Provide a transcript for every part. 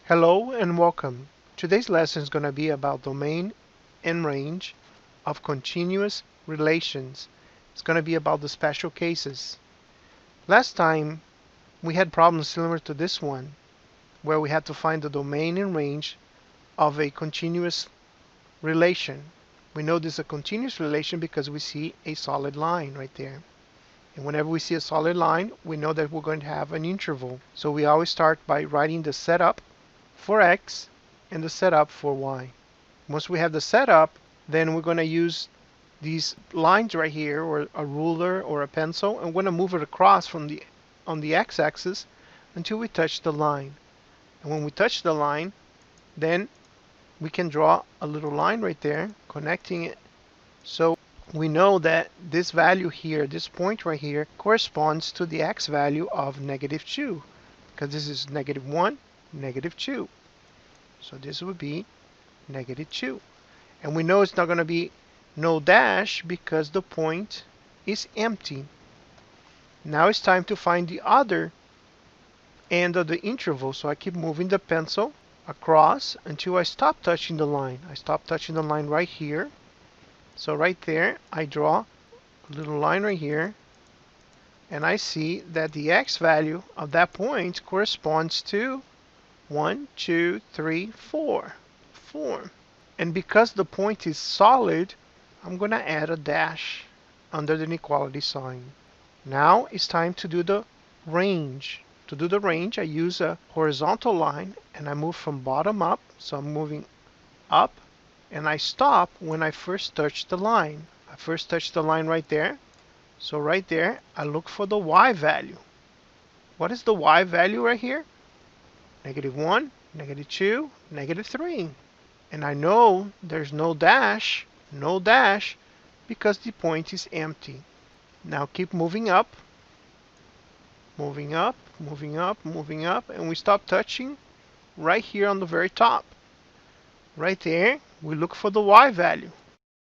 Hello and welcome. Today's lesson is going to be about domain and range of continuous relations. It's going to be about the special cases. Last time we had problems similar to this one where we had to find the domain and range of a continuous relation. We know this is a continuous relation because we see a solid line right there. And whenever we see a solid line, we know that we're going to have an interval. So we always start by writing the setup for x and the setup for y. Once we have the setup, then we're going to use these lines right here, or a ruler or a pencil, and we're going to move it across from on the x-axis until we touch the line. And when we touch the line, then we can draw a little line right there connecting it. So we know that this value here, this point right here, corresponds to the x value of -2, because this is -1, -2. So this would be -2. And we know it's not going to be no dash because the point is empty. Now it's time to find the other end of the interval. So I keep moving the pencil across until I stop touching the line. I stop touching the line right here. So right there, I draw a little line right here. And I see that the x value of that point corresponds to 1, 2, 3, 4. 4. And because the point is solid, I'm going to add a dash under the inequality sign. Now it's time to do the range. To do the range, I use a horizontal line and I move from bottom up. So I'm moving up and I stop when I first touch the line. I first touch the line right there. So right there, I look for the y value. What is the y value right here? -1, -2, -3. And I know there's no dash, because the point is empty. Now keep moving up, moving up, moving up, moving up, and we stop touching right here on the very top. Right there, we look for the y value.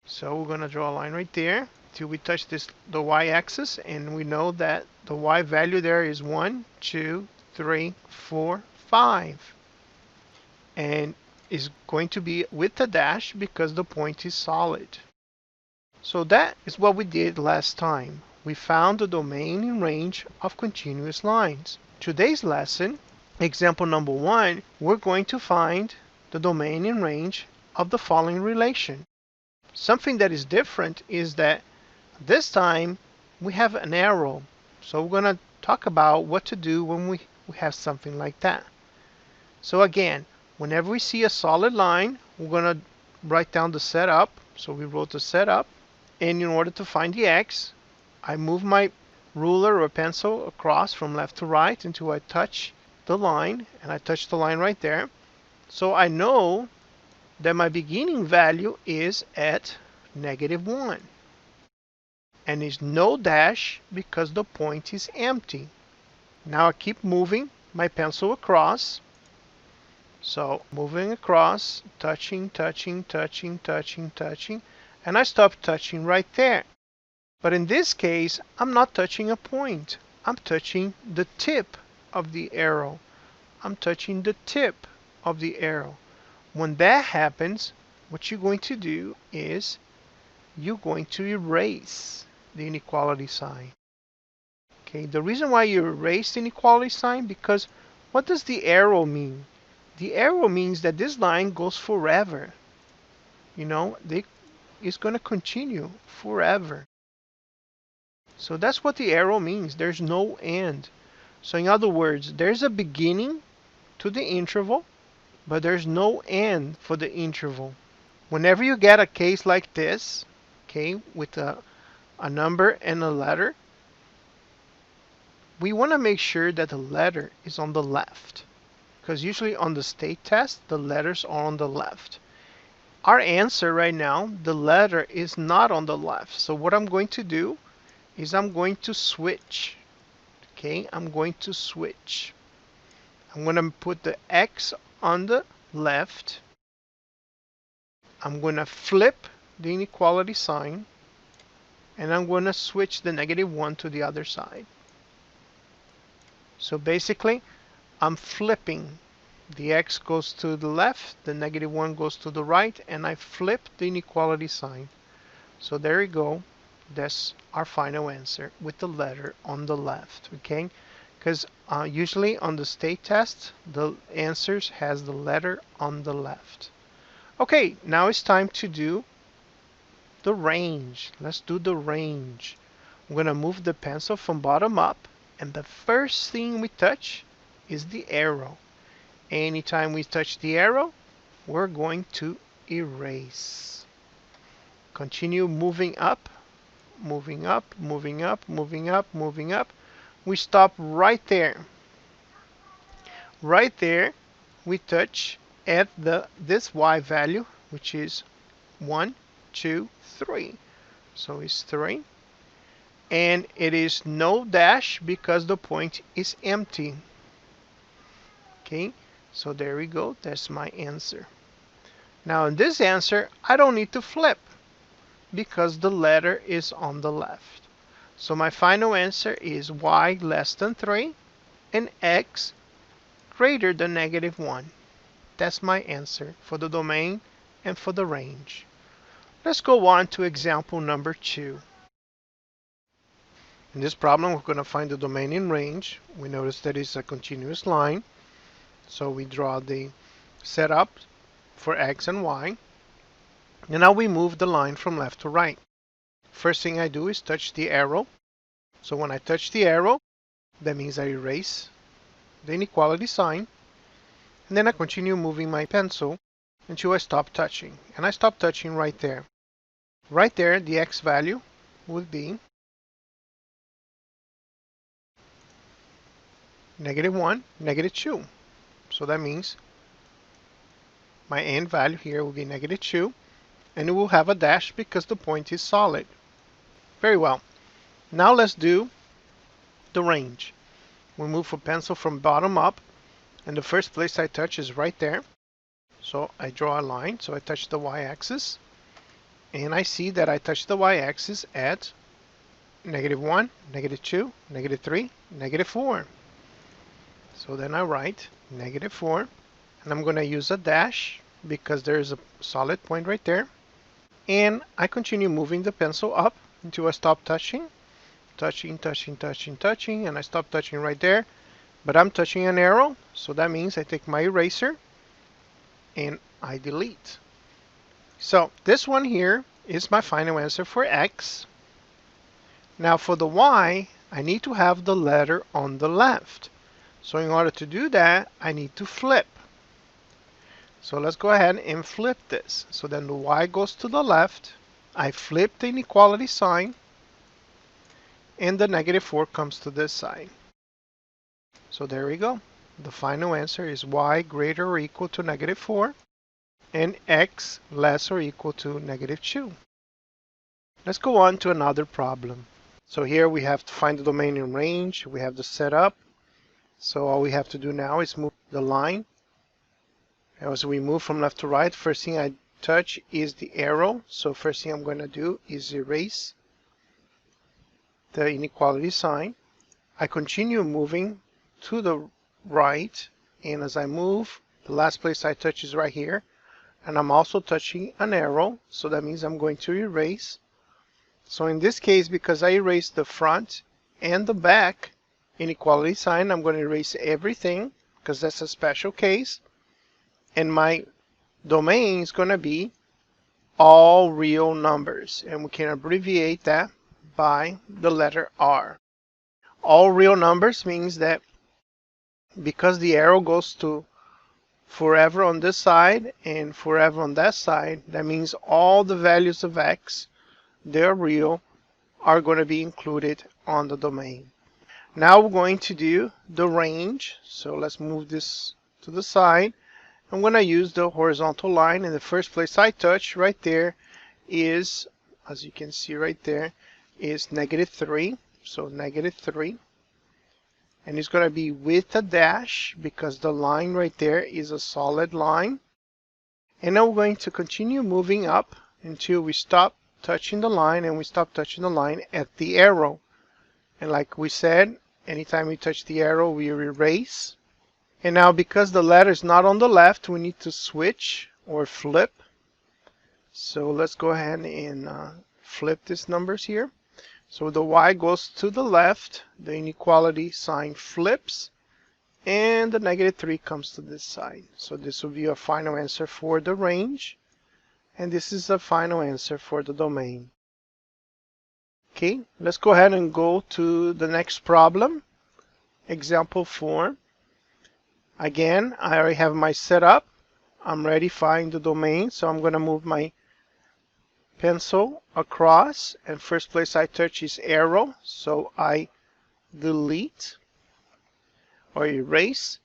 So we're going to draw a line right there till we touch the y-axis, and we know that the y value there is 1, 2, 3, 4, 5. And is going to be with the dash because the point is solid. So that is what we did last time. We found the domain and range of continuous lines. Today's lesson, example number 1, we're going to find the domain and range of the following relation. Something that is different is that this time we have an arrow. So we're going to talk about what to do when we have something like that. So again, whenever we see a solid line, we're going to write down the setup. So we wrote the setup. And in order to find the x, I move my ruler or pencil across from left to right until I touch the line. And I touch the line right there. So I know that my beginning value is at -1. And there's no dash because the point is empty. Now I keep moving my pencil across. So moving across, touching, touching, touching, touching, touching, and I stop touching right there. But in this case, I'm not touching a point. I'm touching the tip of the arrow. I'm touching the tip of the arrow. When that happens, what you're going to do is you're going to erase the inequality sign. Okay, the reason why you erase the inequality sign, because what does the arrow mean? The arrow means that this line goes forever. You know, it's going to continue forever. So that's what the arrow means. There's no end. So in other words, there's a beginning to the interval, but there's no end for the interval. Whenever you get a case like this, okay, with a number and a letter, we want to make sure that the letter is on the left. Because usually on the state test, the letters are on the left. Our answer right now, the letter is not on the left. So what I'm going to do is I'm going to switch. Okay, I'm going to switch. I'm going to put the X on the left. I'm going to flip the inequality sign. And I'm going to switch the -1 to the other side. So basically, I'm flipping The x goes to the left, the -1 goes to the right, and I flip the inequality sign. So there you go. That's our final answer with the letter on the left, okay? Because usually on the state test, the answers has the letter on the left. Okay, now it's time to do the range. Let's do the range. I'm going to move the pencil from bottom up, and the first thing we touch is the arrow. Anytime we touch the arrow, we're going to erase. Continue moving up, moving up, moving up, moving up, moving up. We stop right there. Right there, we touch at this y value, which is 1, 2, 3. So it's 3. And it is no dash because the point is empty. Okay, so there we go. That's my answer. Now in this answer, I don't need to flip because the letter is on the left. So my final answer is y less than 3 and x greater than -1. That's my answer for the domain and for the range. Let's go on to example number 2. In this problem, we're going to find the domain and range. We notice that it's a continuous line. So we draw the setup for x and y. And now we move the line from left to right. First thing I do is touch the arrow. So when I touch the arrow, that means I erase the inequality sign. And then I continue moving my pencil until I stop touching. And I stop touching right there. Right there, the x value would be -1, -2. So that means my end value here will be -2, and it will have a dash because the point is solid. Very well. Now let's do the range. We move a pencil from bottom up, and the first place I touch is right there. So I draw a line, so I touch the y-axis, and I see that I touch the y-axis at -1, -2, -3, -4. So then I write -4, and I'm going to use a dash because there's a solid point right there. And I continue moving the pencil up until I stop touching, touching, touching, touching, touching, and I stop touching right there. But I'm touching an arrow, so that means I take my eraser and I delete. So this one here is my final answer for x. Now for the y, I need to have the letter on the left. So in order to do that, I need to flip. So let's go ahead and flip this. So then the y goes to the left. I flip the inequality sign, and the -4 comes to this side. So there we go. The final answer is y greater or equal to -4 and x less or equal to -2. Let's go on to another problem. So here we have to find the domain and range. We have the setup. So all we have to do now is move the line. As we move from left to right, first thing I touch is the arrow. So first thing I'm going to do is erase the inequality sign. I continue moving to the right, and as I move, the last place I touch is right here. And I'm also touching an arrow, so that means I'm going to erase. So in this case, because I erased the front and the back inequality sign, I'm going to erase everything because that's a special case. And my domain is going to be all real numbers, and we can abbreviate that by the letter R. All real numbers means that because the arrow goes to forever on this side and forever on that side, that means all the values of x, they're real, are going to be included on the domain. Now we're going to do the range. So let's move this to the side. I'm going to use the horizontal line, and the first place I touch right there is, as you can see right there, is -3. So -3. And it's going to be with a dash because the line right there is a solid line. And now we're going to continue moving up until we stop touching the line, and we stop touching the line at the arrow. And like we said, anytime we touch the arrow, we erase. And now because the letter is not on the left, we need to switch or flip. So let's go ahead and flip these numbers here. So the y goes to the left, the inequality sign flips, and the -3 comes to this side. So this will be our final answer for the range, and this is the final answer for the domain. Okay, let's go ahead and go to the next problem, example 4. Again, I already have my setup. I'm ready to find the domain, so I'm going to move my pencil across, and first place I touch is arrow, so I delete or erase,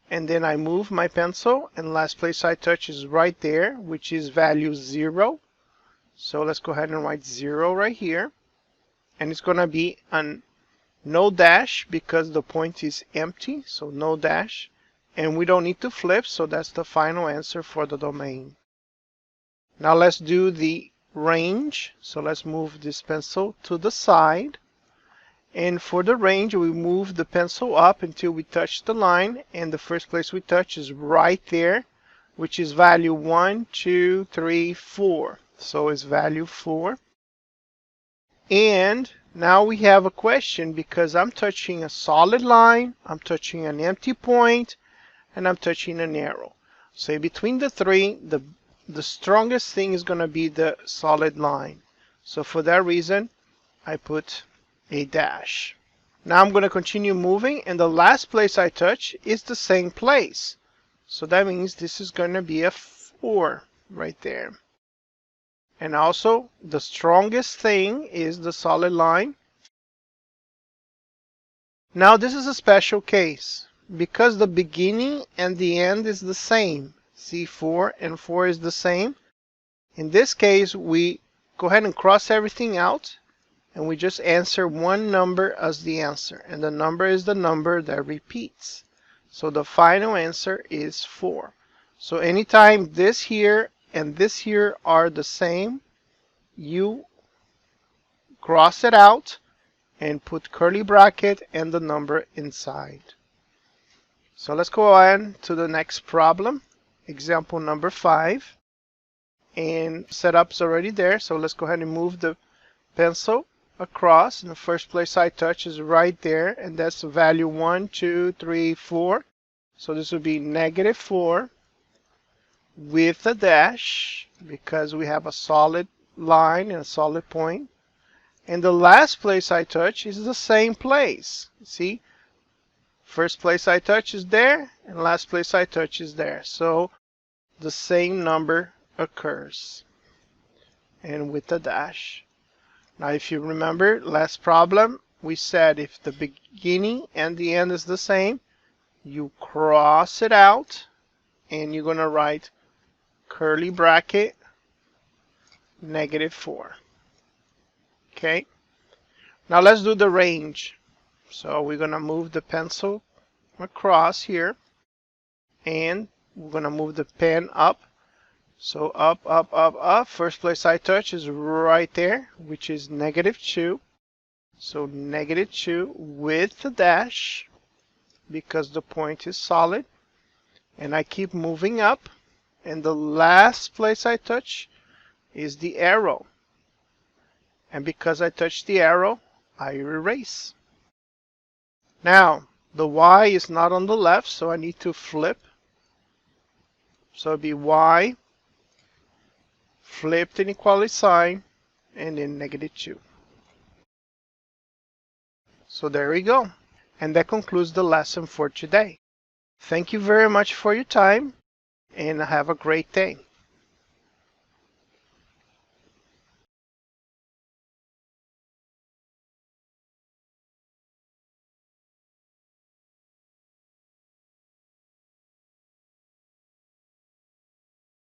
and then I move my pencil, and last place I touch is right there, which is value 0. So let's go ahead and write 0 right here, and it's going to be an no dash because the point is empty, so no dash, and we don't need to flip, so that's the final answer for the domain. Now let's do the range. So let's move this pencil to the side, and for the range we move the pencil up until we touch the line, and the first place we touch is right there, which is value 1, 2, 3, 4. So it's value 4. And now we have a question because I'm touching a solid line, I'm touching an empty point, and I'm touching an arrow. So between the three, the strongest thing is going to be the solid line. So for that reason, I put a dash. Now I'm going to continue moving, and the last place I touch is the same place. So that means this is going to be a 4 right there. And also, the strongest thing is the solid line. Now this is a special case because the beginning and the end is the same. See, 4 and 4 is the same. In this case, we go ahead and cross everything out, and we just answer one number as the answer, and the number is the number that repeats. So the final answer is 4. So anytime this here and this here are the same, you cross it out and put curly bracket and the number inside. So let's go on to the next problem, example number 5. And setup's already there, so let's go ahead and move the pencil across, and the first place I touch is right there, and that's the value 1, 2, 3, 4. So this would be -4 with a dash because we have a solid line and a solid point. And the last place I touch is the same place. See, first place I touch is there, and last place I touch is there. So the same number occurs, and with a dash. Now if you remember last problem, we said if the beginning and the end is the same, you cross it out and you're going to write curly bracket -4. Okay, now let's do the range. So we're going to move the pencil across here, and we're going to move the pen up. So up, up, up, up. First place I touch is right there, which is -2. So -2 with the dash because the point is solid. And I keep moving up, and the last place I touch is the arrow. And because I touch the arrow, I erase. Now, the y is not on the left, so I need to flip. So it'll be y, flip the inequality sign, and then -2. So there we go. And that concludes the lesson for today. Thank you very much for your time, and have a great day.